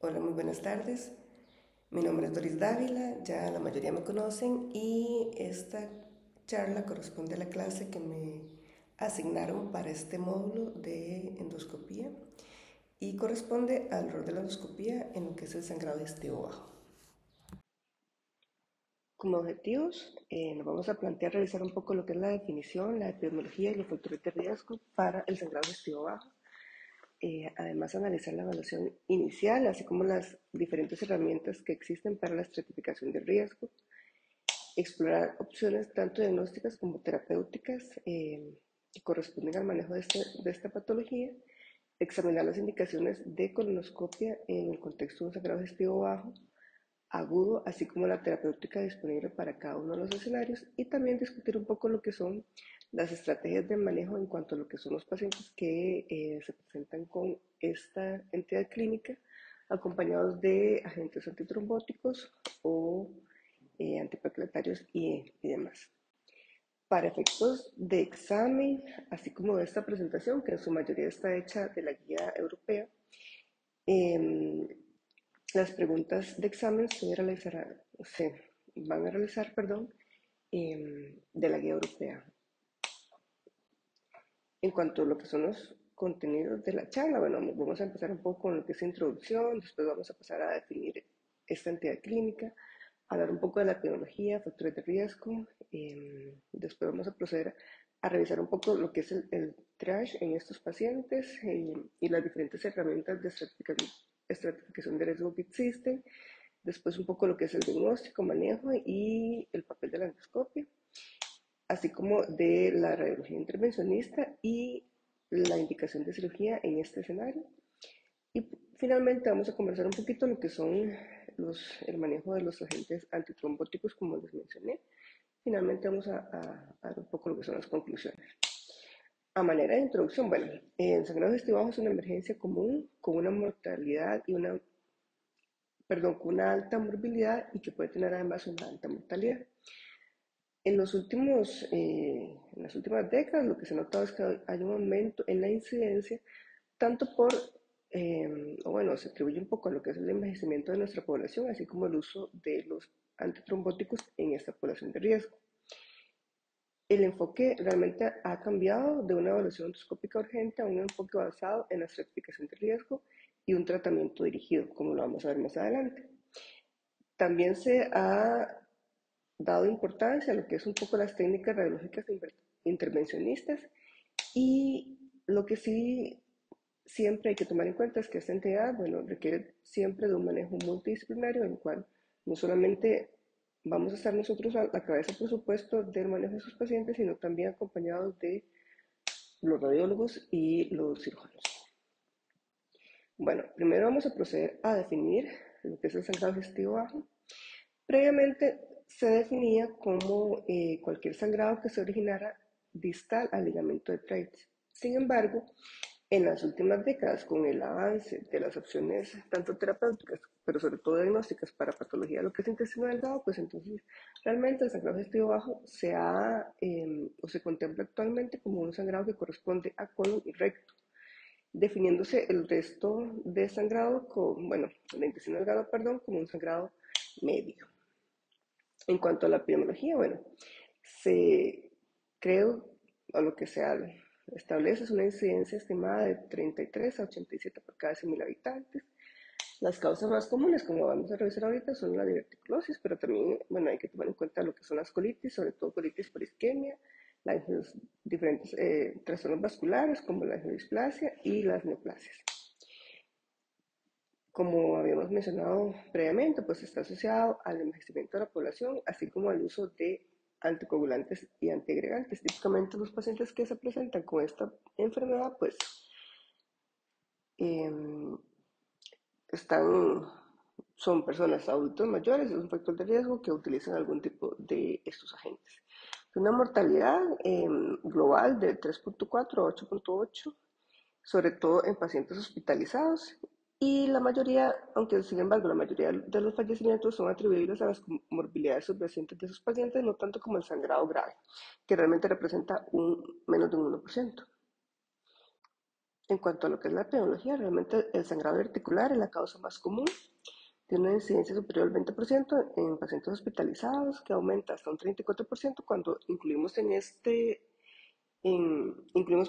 Hola, muy buenas tardes. Mi nombre es Doris Dávila, ya la mayoría me conocen y esta charla corresponde a la clase que me asignaron para este módulo de endoscopía y corresponde al rol de la endoscopía en lo que es el sangrado digestivo bajo. Como objetivos, nos vamos a plantear revisar un poco lo que es la definición, la epidemiología y los factores de riesgo para el sangrado digestivo bajo. Además, analizar la evaluación inicial, así como las diferentes herramientas que existen para la estratificación de riesgo, explorar opciones tanto diagnósticas como terapéuticas que corresponden al manejo de esta patología, examinar las indicaciones de colonoscopia en el contexto de un sangrado digestivo bajo, agudo, así como la terapéutica disponible para cada uno de los escenarios y también discutir un poco lo que son las estrategias de manejo en cuanto a lo que son los pacientes que se presentan con esta entidad clínica acompañados de agentes antitrombóticos o antiplaquetarios y demás. Para efectos de examen, así como de esta presentación, que en su mayoría está hecha de la guía europea, eh, las preguntas de examen se van a realizar, perdón, de la guía europea. En cuanto a lo que son los contenidos de la charla, bueno, vamos a empezar un poco con lo que es introducción, después vamos a pasar a definir esta entidad clínica, hablar un poco de la epidemiología, factores de riesgo, después vamos a proceder a revisar un poco lo que es el triage en estos pacientes y las diferentes herramientas de estratificación de riesgo que existen, después un poco lo que es el diagnóstico, manejo y el papel de la endoscopia, así como de la radiología intervencionista y la indicación de cirugía en este escenario. Y finalmente vamos a conversar un poquito lo que son el manejo de los agentes antitrombóticos, como les mencioné. Finalmente vamos a ver un poco lo que son las conclusiones. A manera de introducción, bueno, el sangrado digestivo bajo es una emergencia común con una mortalidad y con una alta morbilidad y que puede tener además una alta mortalidad. En las últimas décadas lo que se ha notado es que hay un aumento en la incidencia, tanto se atribuye un poco a lo que es el envejecimiento de nuestra población, así como el uso de los antitrombóticos en esta población de riesgo. El enfoque realmente ha cambiado de una evaluación endoscópica urgente a un enfoque basado en la estratificación de riesgo y un tratamiento dirigido, como lo vamos a ver más adelante. También se ha dado importancia a lo que es un poco las técnicas radiológicas intervencionistas y lo que sí siempre hay que tomar en cuenta es que esta entidad, bueno, requiere siempre de un manejo multidisciplinario en el cual no solamente vamos a estar nosotros a la cabeza, por supuesto, del manejo de sus pacientes, sino también acompañados de los radiólogos y los cirujanos. Bueno, primero vamos a proceder a definir lo que es el sangrado digestivo bajo. Previamente se definía como cualquier sangrado que se originara distal al ligamento de Treitz. Sin embargo, en las últimas décadas, con el avance de las opciones tanto terapéuticas, pero sobre todo diagnósticas para patología de lo que es intestino delgado, pues entonces realmente el sangrado digestivo bajo se contempla actualmente como un sangrado que corresponde a colon y recto, definiéndose el resto de sangrado el intestino delgado, perdón, como un sangrado medio. En cuanto a la epidemiología, bueno, se creo, a lo que se establece es una incidencia estimada de 33 a 87 por cada 100.000 habitantes. Las causas más comunes, como vamos a revisar ahorita, son la diverticulosis, pero también, bueno, hay que tomar en cuenta lo que son las colitis, sobre todo colitis por isquemia, los diferentes trastornos vasculares, como la angiodisplasia y las neoplasias. Como habíamos mencionado previamente, pues está asociado al envejecimiento de la población, así como al uso de anticoagulantes y antiagregantes. Típicamente los pacientes que se presentan con esta enfermedad, pues eh, están, son personas adultos mayores, es un factor de riesgo que utilizan algún tipo de estos agentes. Una mortalidad global de 3.4 a 8.8, sobre todo en pacientes hospitalizados, y la mayoría, aunque sin embargo la mayoría de los fallecimientos son atribuibles a las comorbilidades subyacentes de esos pacientes, no tanto como el sangrado grave, que realmente representa menos de un 1%. En cuanto a lo que es la epidemiología, realmente el sangrado articular es la causa más común. Tiene una incidencia superior al 20% en pacientes hospitalizados, que aumenta hasta un 34% cuando incluimos,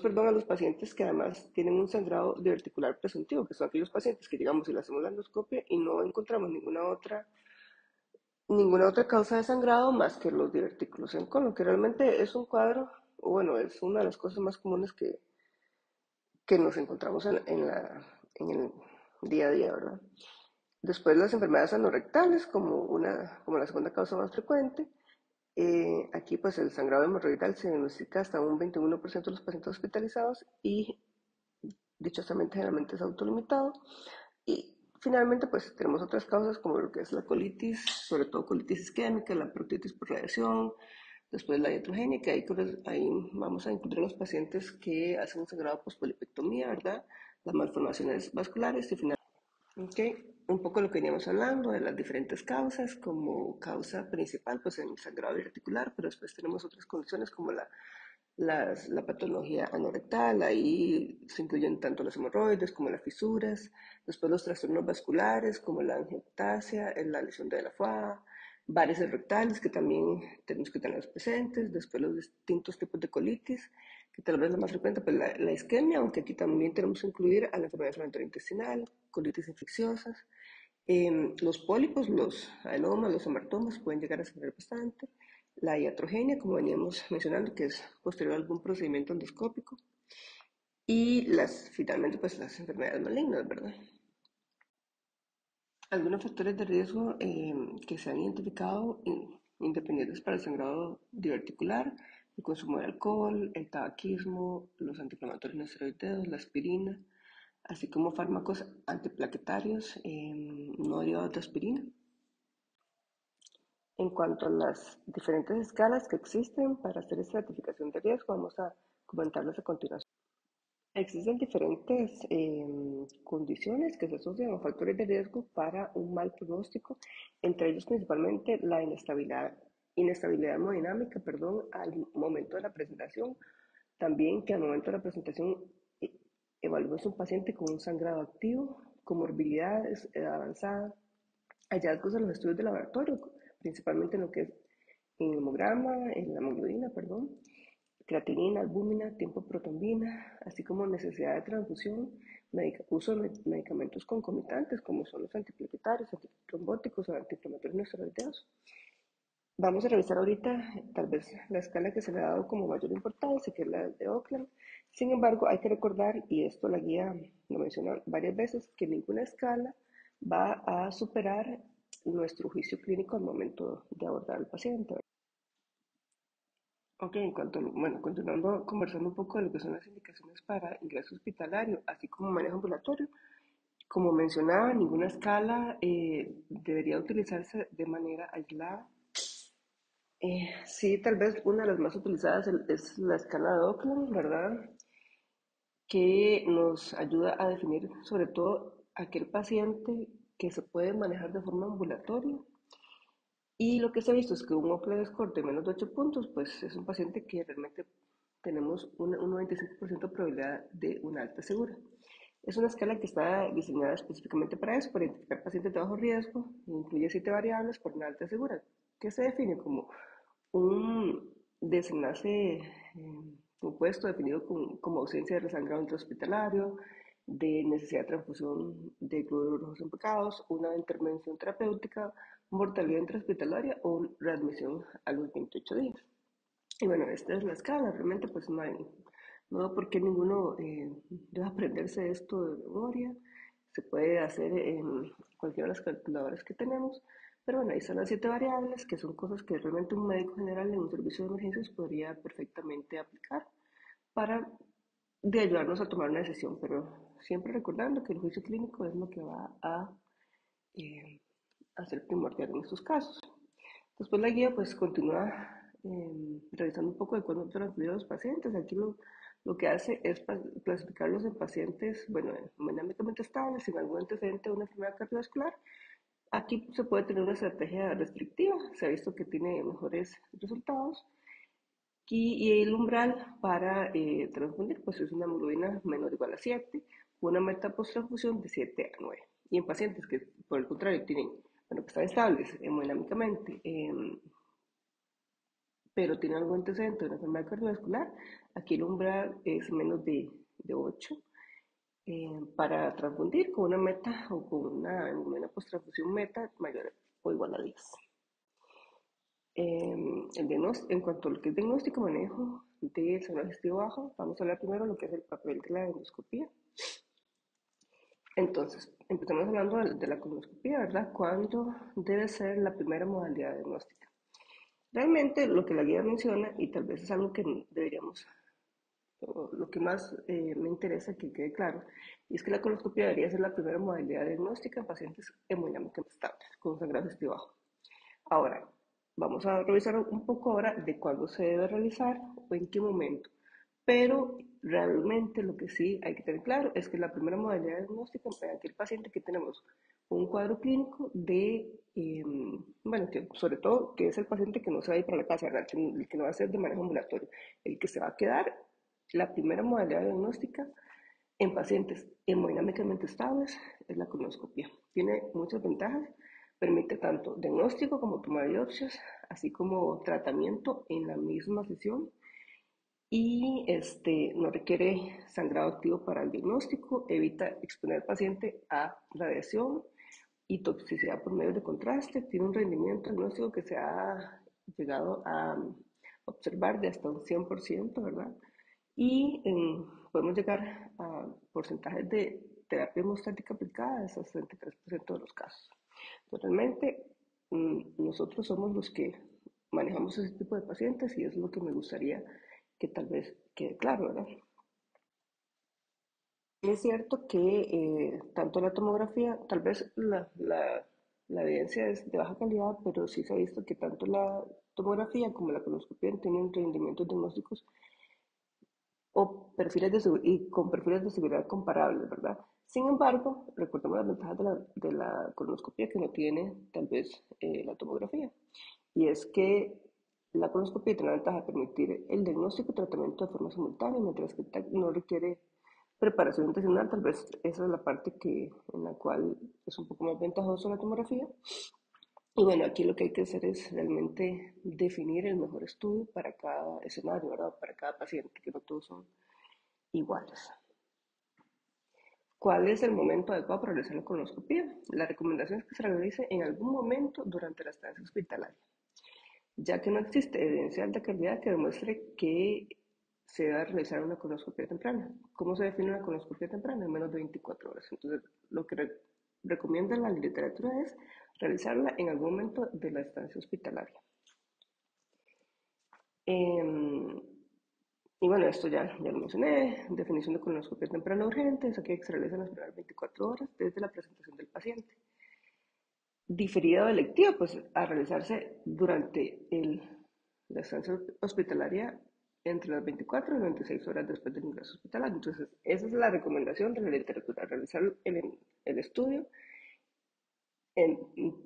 perdón, a los pacientes que además tienen un sangrado diverticular presuntivo, que son aquellos pacientes que, digamos, si le hacemos la endoscopia y no encontramos ninguna otra causa de sangrado más que los divertículos en colon, que realmente es un cuadro, o bueno, es una de las cosas más comunes que nos encontramos en el día a día, ¿verdad? Después las enfermedades anorrectales como la segunda causa más frecuente. Aquí pues el sangrado hemorroidal se diagnostica hasta un 21% de los pacientes hospitalizados y dichosamente generalmente es autolimitado. Y finalmente pues tenemos otras causas como lo que es la colitis, sobre todo colitis isquémica, la proctitis por radiación, después la iatrogenia, que ahí vamos a incluir a los pacientes que hacen un sangrado pospolipectomía, ¿verdad? Las malformaciones vasculares y finalmente ok, un poco lo que veníamos hablando de las diferentes causas, como causa principal, pues el sangrado articular, pero después tenemos otras condiciones como la patología anorrectal, ahí se incluyen tanto los hemorroides como las fisuras, después los trastornos vasculares como la angioptasia, la lesión de la foie, varices rectales que también tenemos que tener presentes, después los distintos tipos de colitis, que tal vez la más frecuente, pues la isquemia, aunque aquí también tenemos que incluir a la enfermedad inflamatoria intestinal, colitis infecciosas, los pólipos, los adenomas, los hemartomas pueden llegar a sangrar bastante. La iatrogenia, como veníamos mencionando, que es posterior a algún procedimiento endoscópico. Y finalmente, pues las enfermedades malignas, ¿verdad? Algunos factores de riesgo que se han identificado independientes para el sangrado diverticular, el consumo de alcohol, el tabaquismo, los antiinflamatorios no esteroideos, la aspirina, así como fármacos antiplaquetarios no derivados de aspirina. En cuanto a las diferentes escalas que existen para hacer estratificación de riesgo, vamos a comentarlas a continuación. Existen diferentes condiciones que se asocian a factores de riesgo para un mal pronóstico, entre ellos principalmente la inestabilidad hemodinámica, perdón, al momento de la presentación. También que al momento de la presentación evalúes un paciente con un sangrado activo, comorbilidades, edad avanzada, hallazgos en los estudios de laboratorio, principalmente en lo que es en el hemograma, en la hemoglobina, perdón, creatinina, albúmina, tiempo protombina, así como necesidad de transfusión, uso de medicamentos concomitantes como son los antiplaquetarios, antitrombóticos o antiinflamatorios no esteroideos. Vamos a revisar ahorita tal vez la escala que se le ha dado como mayor importancia, que es la de Oakland. Sin embargo, hay que recordar, y esto la guía lo menciona varias veces, que ninguna escala va a superar nuestro juicio clínico al momento de abordar al paciente. Ok, bueno, continuando conversando un poco de lo que son las indicaciones para ingreso hospitalario, así como manejo ambulatorio, como mencionaba, ninguna escala debería utilizarse de manera aislada. Sí, tal vez una de las más utilizadas es la escala de Oakland, ¿verdad? Que nos ayuda a definir sobre todo aquel paciente que se puede manejar de forma ambulatoria. Y lo que se ha visto es que un Oakland score de menos de 8 puntos, pues es un paciente que realmente tenemos un 95% de probabilidad de una alta segura. Es una escala que está diseñada específicamente para eso, para identificar pacientes de bajo riesgo, incluye 7 variables por una alta segura, que se define como un desenlace opuesto definido como ausencia de resangrado intrahospitalario, de necesidad de transfusión de glóbulos rojos empecados, una intervención terapéutica, mortalidad intrahospitalaria o readmisión a los 28 días. Y bueno, esta es la escala, realmente pues no veo por qué ninguno debe aprenderse esto de memoria, se puede hacer en cualquiera de las calculadoras que tenemos, pero bueno, ahí están las 7 variables, que son cosas que realmente un médico general en un servicio de emergencias podría perfectamente aplicar para ayudarnos a tomar una decisión, pero siempre recordando que el juicio clínico es lo que va eh, a ser primordial en estos casos. Después la guía pues continúa revisando un poco de cuándo transfluir a los pacientes. Aquí lo que hace es clasificarlos en pacientes, bueno, dinámicamente estables, sin algún antecedente de una enfermedad cardiovascular. Aquí se puede tener una estrategia restrictiva, se ha visto que tiene mejores resultados Y el umbral para transfundir pues es una hemoglobina menor o igual a 7, una meta post-transfusión de 7 a 9. Y en pacientes que por el contrario tienen, bueno, que están estables hemodinámicamente, pero tienen algún antecedente de una enfermedad cardiovascular, aquí el umbral es menos de 8 para transfundir con una meta o con una post-transfusión meta mayor o igual a 10. En cuanto a lo que es diagnóstico y manejo del sangrado digestivo bajo, vamos a hablar primero de lo que es el papel de la endoscopía. Entonces, empezamos hablando de la colonoscopia, ¿verdad? ¿Cuándo debe ser la primera modalidad diagnóstica? Realmente lo que la guía menciona, y tal vez es algo que deberíamos, lo que más me interesa que quede claro, es que la colonoscopia debería ser la primera modalidad diagnóstica en pacientes hemodinámicamente estables, con sangrado digestivo bajo. Ahora, vamos a revisar un poco ahora de cuándo se debe realizar o en qué momento. Pero realmente lo que sí hay que tener claro es que la primera modalidad diagnóstica en aquel paciente que tenemos un cuadro clínico bueno, que sobre todo que es el paciente que no se va a ir para la casa, ¿verdad? El que no va a ser de manejo ambulatorio, el que se va a quedar, la primera modalidad diagnóstica en pacientes hemodinámicamente estables es la colonoscopia. Tiene muchas ventajas, permite tanto diagnóstico como toma de biopsias, así como tratamiento en la misma sesión y no requiere sangrado activo para el diagnóstico, evita exponer al paciente a radiación y toxicidad por medio de contraste, tiene un rendimiento diagnóstico que se ha llegado a observar de hasta un 100%, ¿verdad? Y podemos llegar a porcentajes de terapia hemostática aplicada de hasta 63% de los casos. Realmente nosotros somos los que manejamos ese tipo de pacientes y es lo que me gustaría que tal vez quede claro, ¿verdad? Es cierto que tanto la tomografía, tal vez la evidencia es de baja calidad, pero sí se ha visto que tanto la tomografía como la colonoscopia tienen rendimientos diagnósticos o y con perfiles de seguridad comparables, ¿verdad? Sin embargo, recordemos las ventajas de la colonoscopia que no tiene tal vez la tomografía. Y es que la colonoscopia tiene la ventaja de permitir el diagnóstico y tratamiento de forma simultánea, mientras que no requiere preparación intestinal. Tal vez esa es la parte en la cual es un poco más ventajosa la tomografía. Y bueno, aquí lo que hay que hacer es realmente definir el mejor estudio para cada escenario, ¿verdad? Para cada paciente, que no todos son iguales. ¿Cuál es el momento adecuado para realizar la colonoscopia? La recomendación es que se realice en algún momento durante la estancia hospitalaria, ya que no existe evidencia de alta calidad que demuestre que se debe realizar una colonoscopia temprana. ¿Cómo se define una colonoscopia temprana? En menos de 24 horas. Entonces, lo que recomienda la literatura es realizarla en algún momento de la estancia hospitalaria. Y bueno, esto ya lo mencioné, definición de colonoscopia temprana urgente, es aquella que se realiza en las primeras 24 horas desde la presentación del paciente. Diferida o electiva, pues a realizarse durante la estancia hospitalaria entre las 24 y 96 horas después del ingreso hospitalario. Entonces, esa es la recomendación de la literatura, realizar el estudio en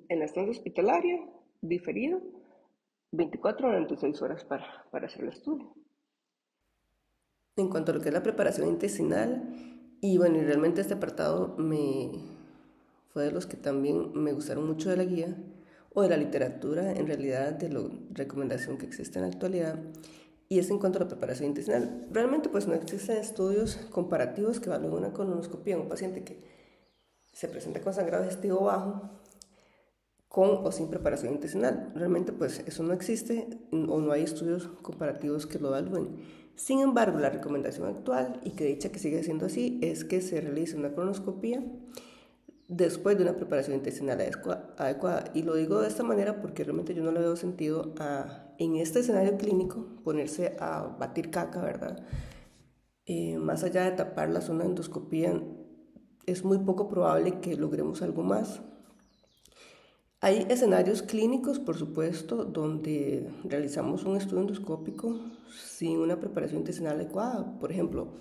la estancia hospitalaria, diferido, 24 a 96 horas para hacer el estudio. En cuanto a lo que es la preparación intestinal, y bueno, y realmente este apartado fue de los que también me gustaron mucho de la guía, o de la literatura, en realidad, de la recomendación que existe en la actualidad, y es en cuanto a la preparación intestinal. Realmente pues no existen estudios comparativos que evalúen una colonoscopia en un paciente que se presenta con sangrado digestivo bajo, con o sin preparación intestinal. Realmente pues eso no existe o no hay estudios comparativos que lo evalúen. Sin embargo, la recomendación actual, y que dicha que sigue siendo así, es que se realice una colonoscopia después de una preparación intestinal adecuada. Y lo digo de esta manera porque realmente yo no le veo sentido en este escenario clínico ponerse a batir caca, ¿verdad? Más allá de tapar la zona de endoscopía, es muy poco probable que logremos algo más. Hay escenarios clínicos, por supuesto, donde realizamos un estudio endoscópico sin una preparación intestinal adecuada. Por ejemplo,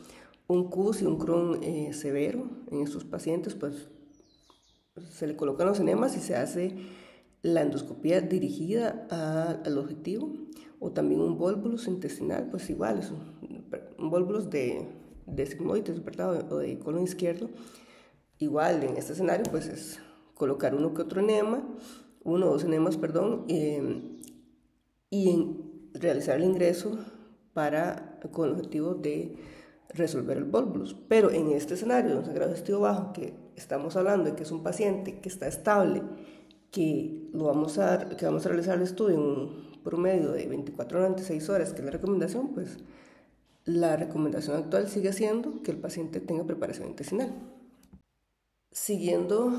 un CUS y un Crohn severo en estos pacientes, pues se le colocan los enemas y se hace la endoscopía dirigida al objetivo, o también un volvulus intestinal, pues igual, es un volvulus de sigmoides, ¿verdad? O de colon izquierdo. Igual en este escenario pues es colocar uno o dos enemas, y realizar el ingreso con el objetivo de resolver el volvulus. Pero en este escenario de un sangrado digestivo bajo, que estamos hablando de que es un paciente que está estable, que vamos a realizar el estudio en un promedio de 24 horas, 6 horas, que es la recomendación, pues la recomendación actual sigue siendo que el paciente tenga preparación intestinal. Siguiendo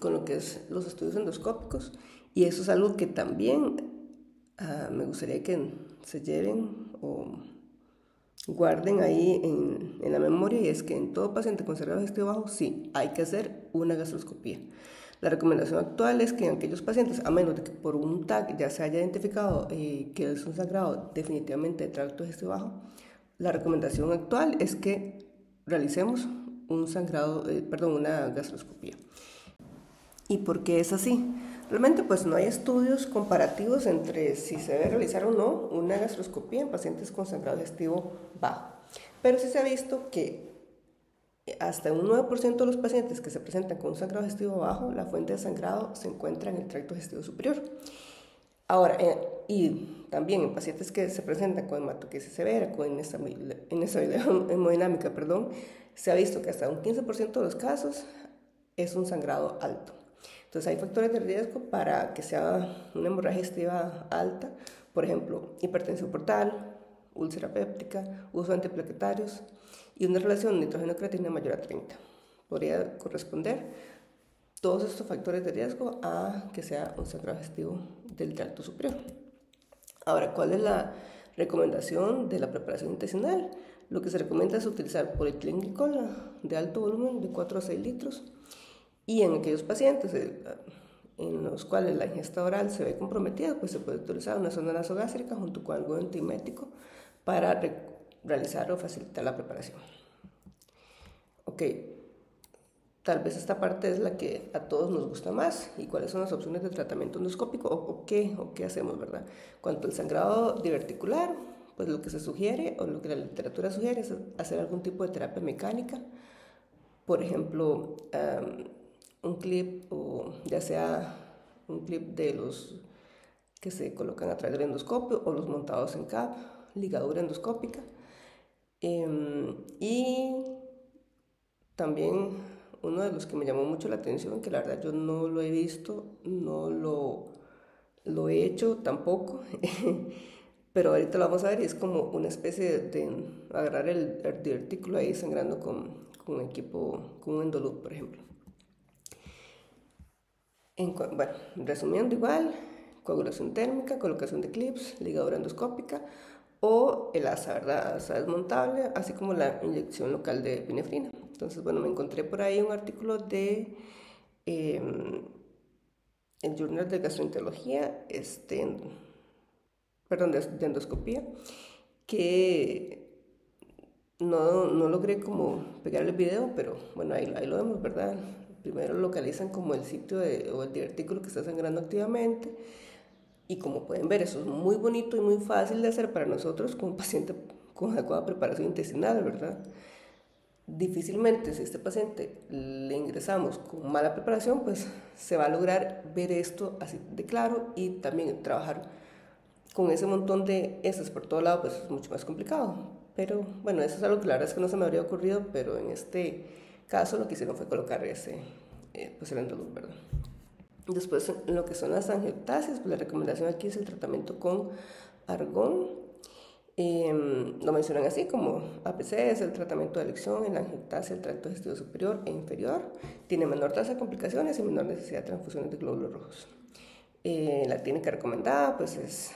con lo que es los estudios endoscópicos, y eso es algo que también me gustaría que se lleven o guarden ahí en la memoria, y es que en todo paciente con sangrado digestivo bajo sí hay que hacer una gastroscopía. La recomendación actual es que en aquellos pacientes, a menos de que por un TAC ya se haya identificado que es un sangrado definitivamente de tracto digestivo bajo, la recomendación actual es que realicemos una gastroscopía. ¿Y por qué es así? Realmente pues no hay estudios comparativos entre si se debe realizar o no una gastroscopía en pacientes con sangrado digestivo bajo, pero sí se ha visto que hasta un 9% de los pacientes que se presentan con un sangrado digestivo bajo, la fuente de sangrado se encuentra en el tracto digestivo superior. Ahora, y también en pacientes que se presentan con hematoquesis severa, con inestabilidad hemodinámica, se ha visto que hasta un 15% de los casos es un sangrado alto. Entonces hay factores de riesgo para que sea una hemorragia digestiva alta, por ejemplo, hipertensión portal, úlcera péptica, uso de antiplaquetarios y una relación nitrógeno-creatinina mayor a 30. Podría corresponder todos estos factores de riesgo a que sea un sangrado digestivo del tracto superior. Ahora, ¿cuál es la recomendación de la preparación intestinal? Lo que se recomienda es utilizar policlínglicol de alto volumen de 4 a 6 litros, y en aquellos pacientes en los cuales la ingesta oral se ve comprometida, pues se puede utilizar una sonda nasogástrica junto con algo antimético para realizar o facilitar la preparación. Ok, tal vez esta parte es la que a todos nos gusta más. ¿Y cuáles son las opciones de tratamiento endoscópico? ¿O qué hacemos, verdad? Cuanto al sangrado diverticular, pues lo que se sugiere o lo que la literatura sugiere es hacer algún tipo de terapia mecánica. Por ejemplo, un clip, o ya sea un clip de los que se colocan a través del endoscopio o los montados en CAP, ligadura endoscópica. Y también uno de los que me llamó mucho la atención, que la verdad yo no lo he visto, no lo he hecho tampoco, pero ahorita lo vamos a ver, y es como una especie de agarrar el divertículo ahí sangrando con un equipo, con un Endolup, por ejemplo. Bueno, resumiendo igual, coagulación térmica, colocación de clips, ligadura endoscópica o el ASA, ¿verdad? ASA desmontable, así como la inyección local de epinefrina. Entonces, bueno, me encontré por ahí un artículo de el Journal de Gastroenterología, de endoscopía, que no logré como pegar el video, pero bueno, ahí lo vemos, ¿verdad? Primero localizan como el sitio o el divertículo que está sangrando activamente, y como pueden ver, eso es muy bonito y muy fácil de hacer para nosotros como paciente con adecuada preparación intestinal, ¿verdad? Difícilmente, si a este paciente le ingresamos con mala preparación, pues se va a lograr ver esto así de claro, y también trabajar con ese montón de heces por todo lado, pues es mucho más complicado. Pero bueno, eso es algo que la verdad es que no se me habría ocurrido, pero en este caso lo que hicieron fue colocar pues el Endolup, ¿verdad? Después, en lo que son las angioptasias, pues la recomendación aquí es el tratamiento con argón. Lo mencionan así como APC es el tratamiento de elección en la angioptasia del tracto digestivo superior e inferior, tiene menor tasa de complicaciones y menor necesidad de transfusiones de glóbulos rojos. La técnica recomendada pues es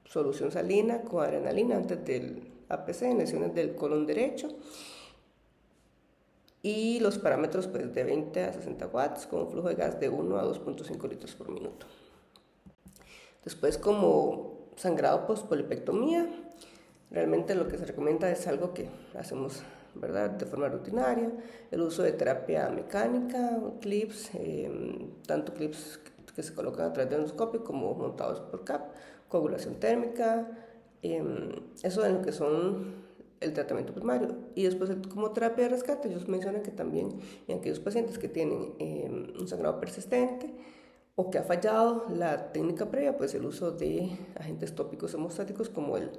solución salina con adrenalina antes del APC en lesiones del colon derecho, y los parámetros pues de 20 a 60 watts con un flujo de gas de 1 a 2.5 litros por minuto. Después, como sangrado post-polipectomía, realmente lo que se recomienda es algo que hacemos, ¿verdad?, de forma rutinaria, el uso de terapia mecánica, clips, tanto clips que se colocan a través del endoscopio como montados por CAP, coagulación térmica, eso en lo que son el tratamiento primario. Y después como terapia de rescate, ellos mencionan que también en aquellos pacientes que tienen un sangrado persistente o que ha fallado la técnica previa, pues el uso de agentes tópicos hemostáticos como el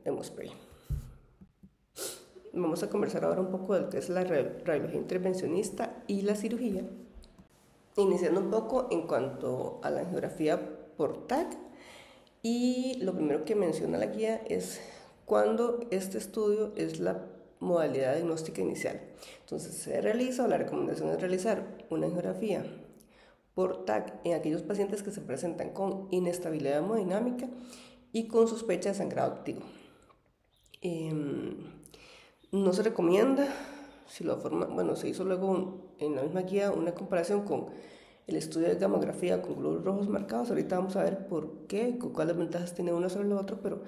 hemospray. Vamos a conversar ahora un poco de lo que es la radiología intervencionista y la cirugía, iniciando un poco en cuanto a la angiografía por TAC. Y lo primero que menciona la guía es cuando este estudio es la modalidad diagnóstica inicial. Entonces se realiza, o la recomendación es realizar una angiografía por TAC en aquellos pacientes que se presentan con inestabilidad hemodinámica y con sospecha de sangrado activo. No se recomienda, se hizo luego en la misma guía una comparación con el estudio de gamografía con glóbulos rojos marcados. Ahorita vamos a ver por qué, cuáles ventajas tiene uno sobre el otro, pero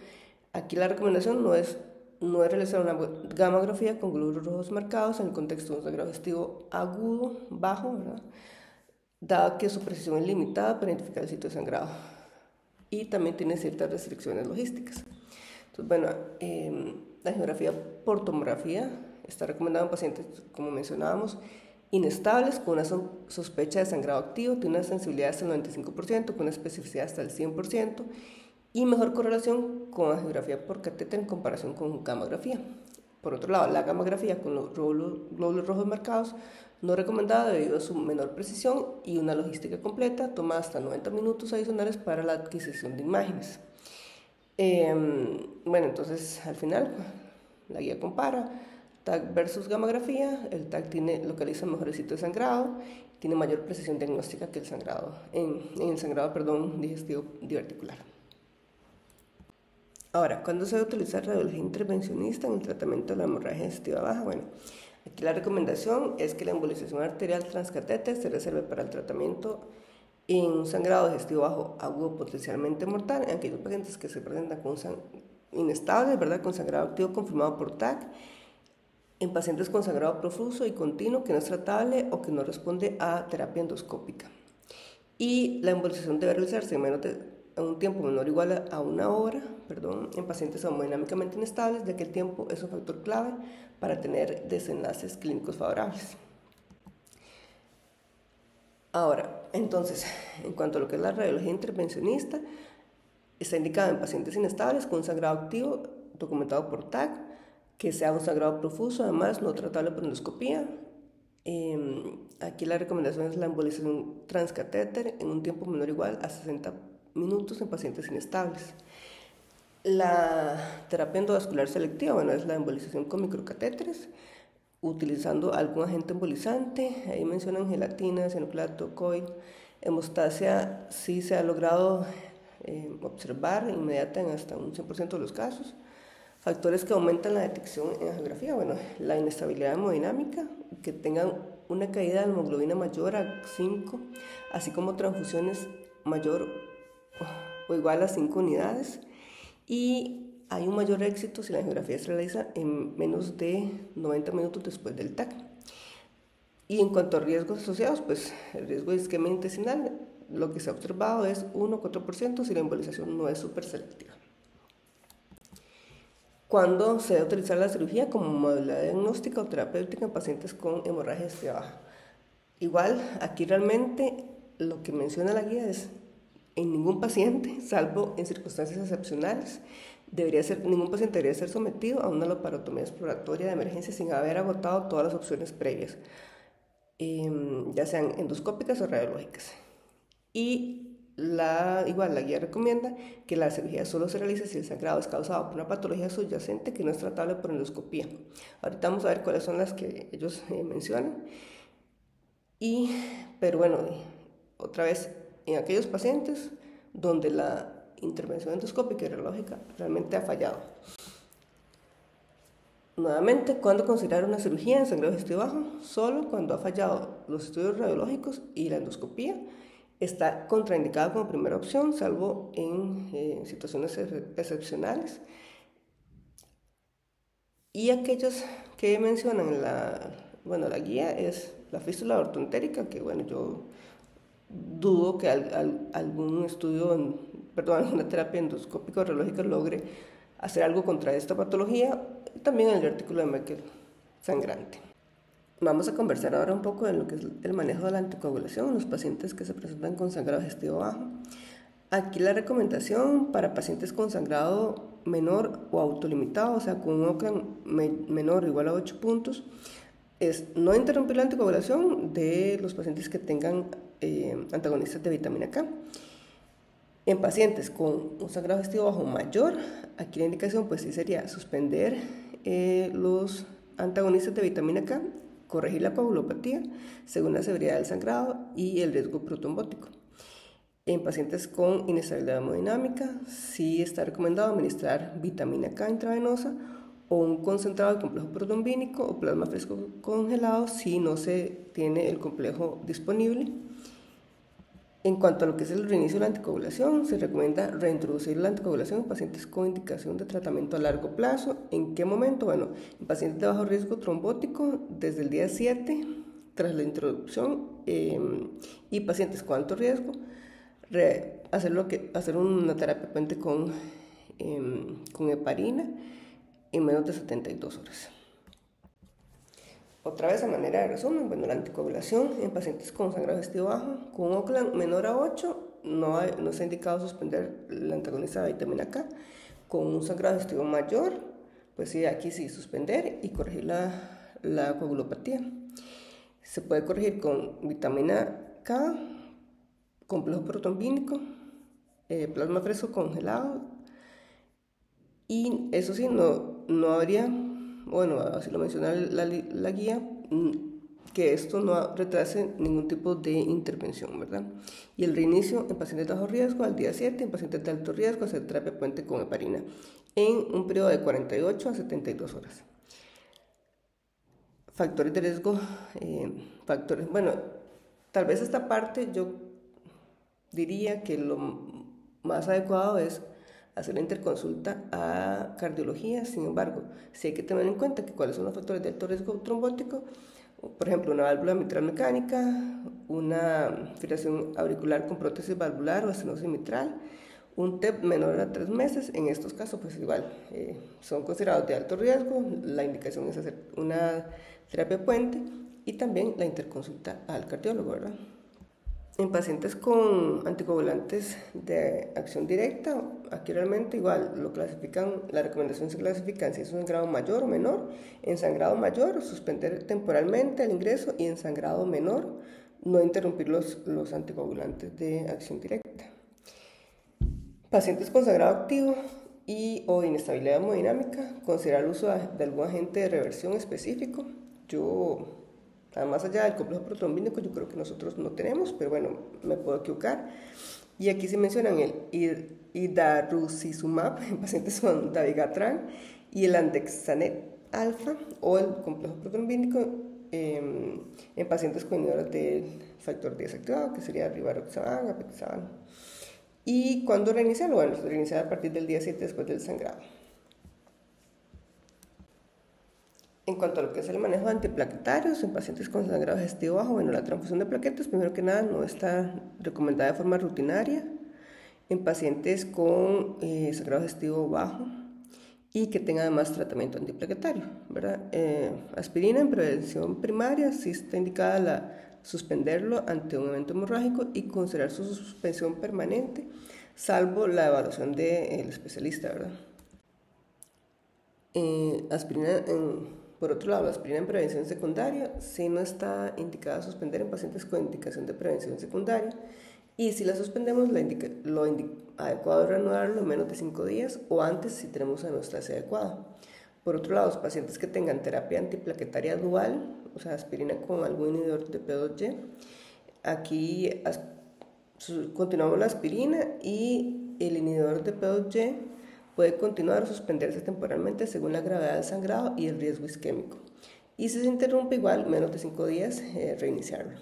aquí la recomendación no es realizar una gamografía con glóbulos rojos marcados en el contexto de un sangrado digestivo agudo, bajo, ¿verdad? Dado que su precisión es limitada para identificar el sitio de sangrado y también tiene ciertas restricciones logísticas. Entonces, bueno, la angiografía por tomografía está recomendada en pacientes, como mencionábamos, inestables con una sospecha de sangrado activo, tiene una sensibilidad hasta el 95%, con una especificidad hasta el 100% y mejor correlación con angiografía por catéter en comparación con gamografía. Por otro lado, la gamografía con los glóbulos rojos marcados no recomendada debido a su menor precisión y una logística completa, toma hasta 90 minutos adicionales para la adquisición de imágenes. Bueno, entonces al final la guía compara TAC versus gamografía. El TAC localiza mejor el sitio de sangrado, tiene mayor precisión diagnóstica que el sangrado, en el sangrado digestivo diverticular. Ahora, ¿cuándo se debe utilizar radiología intervencionista en el tratamiento de la hemorragia digestiva baja? Bueno, aquí la recomendación es que la embolización arterial transcatéter se reserve para el tratamiento en un sangrado digestivo bajo agudo potencialmente mortal en aquellos pacientes que se presentan con inestables, ¿verdad? Con sangrado activo confirmado por TAC, en pacientes con sangrado profuso y continuo que no es tratable o que no responde a terapia endoscópica. Y la embolización debe realizarse en un tiempo menor o igual a una hora, en pacientes hemodinámicamente inestables, ya que el tiempo es un factor clave para tener desenlaces clínicos favorables. Ahora, entonces, en cuanto a lo que es la radiología intervencionista, está indicada en pacientes inestables con un sangrado activo documentado por TAC, que sea un sangrado profuso, además no tratable por endoscopía. Aquí la recomendación es la embolización transcatéter en un tiempo menor o igual a 60 minutos en pacientes inestables. La terapia endovascular selectiva, es la embolización con microcatéteres, utilizando algún agente embolizante. Ahí mencionan gelatina, cianoclato, coil. Hemostasia sí se ha logrado observar inmediata en hasta un 100% de los casos. Factores que aumentan la detección en angiografía, la inestabilidad hemodinámica, que tengan una caída de hemoglobina mayor a 5, así como transfusiones mayor o igual a 5 unidades, y hay un mayor éxito si la angiografía se realiza en menos de 90 minutos después del TAC. Y en cuanto a riesgos asociados, pues el riesgo de isquemia intestinal, lo que se ha observado es 1 o 4% si la embolización no es súper selectiva. ¿Cuándo se debe utilizar la cirugía como modalidad diagnóstica o terapéutica en pacientes con hemorragia digestiva baja? Igual, aquí realmente lo que menciona la guía es en ningún paciente, salvo en circunstancias excepcionales, ningún paciente debería ser sometido a una laparotomía exploratoria de emergencia sin haber agotado todas las opciones previas, ya sean endoscópicas o radiológicas. Y la guía recomienda que la cirugía solo se realice si el sangrado es causado por una patología subyacente que no es tratable por endoscopía. Ahorita vamos a ver cuáles son las que ellos mencionan. Pero otra vez, en aquellos pacientes donde la intervención endoscópica y radiológica realmente ha fallado. Nuevamente, ¿cuándo considerar una cirugía en sangrado digestivo bajo? Solo cuando ha fallado los estudios radiológicos y la endoscopía. Está contraindicado como primera opción, salvo en situaciones excepcionales. Y aquellos que mencionan la guía es la fístula ortoentérica, que yo dudo que algún estudio, alguna terapia endoscópica o radiológica logre hacer algo contra esta patología. También el artículo de Merkel sangrante. Vamos a conversar ahora un poco de lo que es el manejo de la anticoagulación en los pacientes que se presentan con sangrado digestivo bajo. Aquí la recomendación para pacientes con sangrado menor o autolimitado, o sea, con un Oakland menor o igual a 8 puntos, es no interrumpir la anticoagulación de los pacientes que tengan antagonistas de vitamina K. En pacientes con un sangrado digestivo bajo mayor, aquí la indicación pues sí sería suspender los antagonistas de vitamina K, corregir la coagulopatía según la severidad del sangrado y el riesgo protrombótico. En pacientes con inestabilidad hemodinámica, sí está recomendado administrar vitamina K intravenosa o un concentrado de complejo protrombínico o plasma fresco congelado si no se tiene el complejo disponible. En cuanto a lo que es el reinicio de la anticoagulación, se recomienda reintroducir la anticoagulación en pacientes con indicación de tratamiento a largo plazo. ¿En qué momento? Bueno, en pacientes de bajo riesgo trombótico desde el día 7 tras la introducción y pacientes con alto riesgo, hacer una terapia puente con heparina en menos de 72 horas. Otra vez, a manera de resumen, bueno, la anticoagulación en pacientes con sangrado digestivo bajo, con Oakland menor a 8, no se ha indicado suspender el antagonista de vitamina K. Con un sangrado digestivo mayor, pues sí, aquí sí, suspender y corregir la coagulopatía. Se puede corregir con vitamina K, complejo protrombínico, plasma fresco congelado, y eso sí, no habría, bueno, así lo menciona la guía, que esto no retrase ningún tipo de intervención, ¿verdad? Y el reinicio en pacientes de bajo riesgo al día 7, en pacientes de alto riesgo, hacer terapia puente con heparina en un periodo de 48 a 72 horas. Factores de riesgo, bueno, tal vez esta parte yo diría que lo más adecuado es hacer la interconsulta a cardiología. Sin embargo, sí hay que tener en cuenta que cuáles son los factores de alto riesgo trombótico, por ejemplo, una válvula mitral mecánica, una fibrilación auricular con prótesis valvular o estenosis mitral, un TEP menor a 3 meses. En estos casos, pues igual, son considerados de alto riesgo. La indicación es hacer una terapia puente y también la interconsulta al cardiólogo, ¿verdad? En pacientes con anticoagulantes de acción directa, aquí realmente igual lo clasifican, la recomendación se clasifica si es un sangrado mayor o menor. En sangrado mayor, suspender temporalmente el ingreso, y en sangrado menor, no interrumpir los anticoagulantes de acción directa. Pacientes con sangrado activo o inestabilidad hemodinámica, considerar el uso de algún agente de reversión específico. Más allá del complejo protrombínico, yo creo que nosotros no tenemos, pero bueno, me puedo equivocar. Y aquí se mencionan el idarucizumab en pacientes con dabigatran y el andexanet alfa o el complejo protrombínico en pacientes con inhibidores del factor 10 activado, que sería rivaroxaban, apixaban. ¿Y cuándo reiniciarlo? Bueno, reiniciar a partir del día 7 después del sangrado. En cuanto a lo que es el manejo de antiplaquetarios en pacientes con sangrado digestivo bajo, bueno, la transfusión de plaquetas, primero que nada, no está recomendada de forma rutinaria en pacientes con sangrado digestivo bajo y que tengan además tratamiento antiplaquetario, ¿verdad? Aspirina en prevención primaria, sí está indicada suspenderlo ante un evento hemorrágico y considerar su suspensión permanente, salvo la evaluación del especialista, ¿verdad? Por otro lado, la aspirina en prevención secundaria sí no está indicada a suspender en pacientes con indicación de prevención secundaria, y si la suspendemos, lo adecuado es reanudarlo en menos de 5 días o antes si tenemos una hemostasia adecuada. Por otro lado, los pacientes que tengan terapia antiplaquetaria dual, o sea, aspirina con algún inhibidor de P2Y, aquí continuamos la aspirina y el inhibidor de P2Y puede continuar o suspenderse temporalmente según la gravedad del sangrado y el riesgo isquémico. Y si se interrumpe, igual, menos de 5 días, reiniciarlo.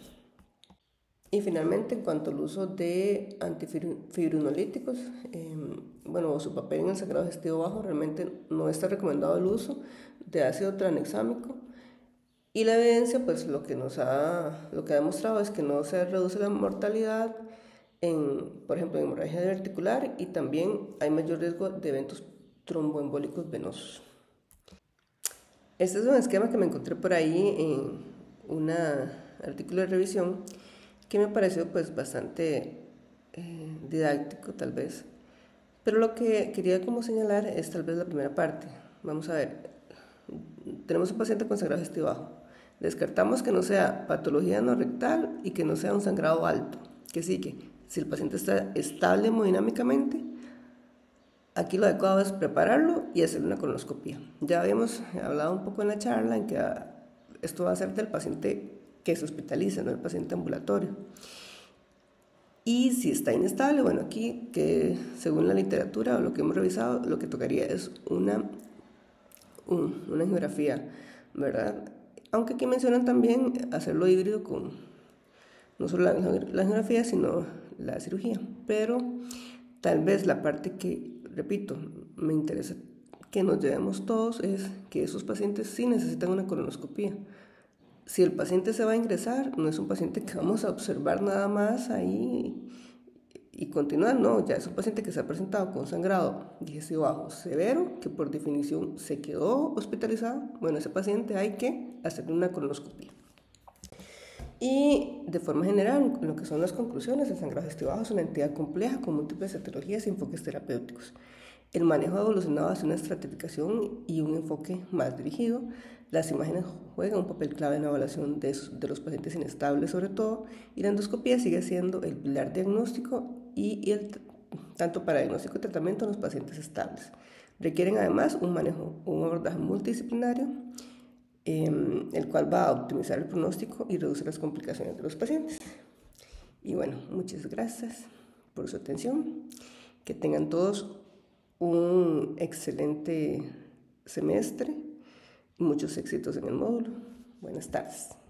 Y finalmente, en cuanto al uso de antifibrinolíticos, bueno, su papel en el sangrado digestivo bajo, realmente no está recomendado el uso de ácido tranexámico Y la evidencia, pues lo que ha demostrado es que no se reduce la mortalidad por ejemplo, en hemorragia articular, y también hay mayor riesgo de eventos tromboembólicos venosos. Este es un esquema que me encontré por ahí en un artículo de revisión que me pareció pues bastante didáctico tal vez, pero lo que quería como señalar es tal vez la primera parte. Vamos a ver, tenemos un paciente con sangrado digestivo bajo, descartamos que no sea patología no rectal y que no sea un sangrado alto, que sí, que si el paciente está estable hemodinámicamente, aquí lo adecuado es prepararlo y hacer una colonoscopia. Ya habíamos hablado un poco en la charla en que esto va a ser del paciente que se hospitaliza, no el paciente ambulatorio. Y si está inestable, bueno, aquí que según la literatura o lo que hemos revisado, lo que tocaría es una angiografía, ¿verdad? Aunque aquí mencionan también hacerlo híbrido con no solo la angiografía, sino la cirugía. Pero tal vez la parte que, repito, me interesa que nos llevemos todos es que esos pacientes sí necesitan una colonoscopia. Si el paciente se va a ingresar, no es un paciente que vamos a observar nada más ahí y continuar, no, ya es un paciente que se ha presentado con sangrado digestivo bajo severo, que por definición se quedó hospitalizado. Bueno, ese paciente hay que hacerle una colonoscopia. Y de forma general, lo que son las conclusiones, el sangrado digestivo bajo es una entidad compleja con múltiples etiologías y enfoques terapéuticos. El manejo ha evolucionado hacia una estratificación y un enfoque más dirigido. Las imágenes juegan un papel clave en la evaluación de los pacientes inestables sobre todo, y la endoscopia sigue siendo el pilar diagnóstico tanto para diagnóstico y tratamiento en los pacientes estables. Requieren además un abordaje multidisciplinario, el cual va a optimizar el pronóstico y reducir las complicaciones de los pacientes. Y bueno, muchas gracias por su atención. Que tengan todos un excelente semestre y muchos éxitos en el módulo. Buenas tardes.